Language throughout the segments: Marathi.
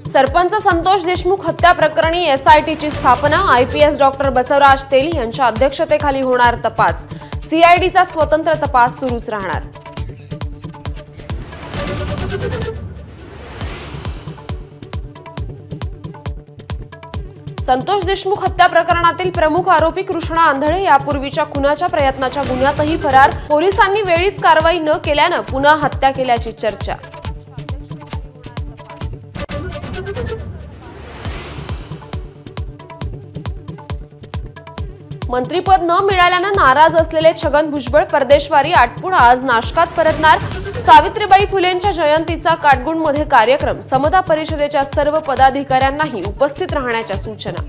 सरपंच संतोष देशमुख हत्या प्रकरणी एसआयटीची स्थापना, आयपीएस डॉक्टर बसवराज तेली यांच्या अध्यक्षतेखाली होणार तपास, सीआयडीचा स्वतंत्र तपास सुरूच राहणार. संतोष देशमुख हत्या प्रकरणातील प्रमुख आरोपी कृष्णा आंधळे यापूर्वीच्या खुनाच्या प्रयत्नाच्या गुन्ह्यातही फरार. पोलिसांनी वेळीच कारवाई न केल्यानं पुन्हा हत्या केल्याची चर्चा. मंत्रीपद न मिळाल्यानं नाराज असलेले छगन भुजबळ परदेशवारी आटपून आज नाशकात परतणार. सावित्रीबाई फुलेंच्या जयंतीचा काटगुणमध्ये कार्यक्रम, समता परिषदेच्या सर्व पदाधिकाऱ्यांनाही उपस्थित राहण्याच्या सूचना.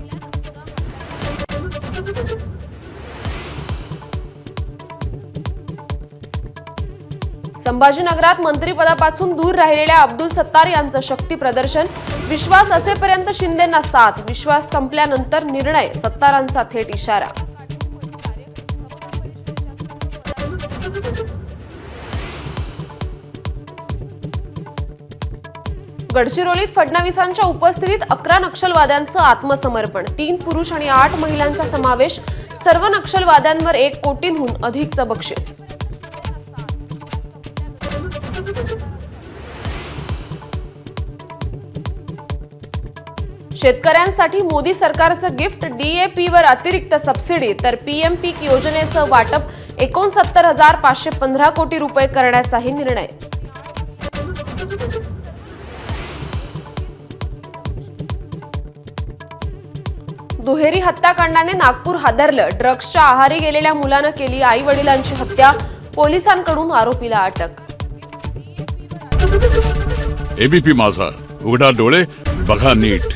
संभाजीनगरात मंत्रिपदापासून दूर राहिलेल्या अब्दुल सत्तार यांचं शक्ती प्रदर्शन. विश्वास असेपर्यंत शिंदेंना साथ, विश्वास संपल्यानंतर निर्णय, सत्तारांचा थेट इशारा. गडचिरोलीत फडणवीसांच्या उपस्थितीत 11 नक्षलवाद्यांचं आत्मसमर्पण. 3 पुरुष आणि 8 महिलांचा समावेश. सर्व नक्षलवाद्यांवर 1 कोटींहून अधिकचं बक्षीस. शेतकऱ्यांसाठी मोदी सरकारचं गिफ्ट, डीएपीवर अतिरिक्त सबसिडी, तर पीएम पीक योजनेचं वाटप 69,515 कोटी रुपये करण्याचाही निर्णय. दुहेरी हत्याकांडाने नागपूर हादरलं. ड्रग्सच्या आहारी गेलेल्या मुलानं केली आई-वडिलांची हत्या. पोलिसांकडून आरोपीला अटक. एबीपी माझा, उघडा डोळे बघा नीट.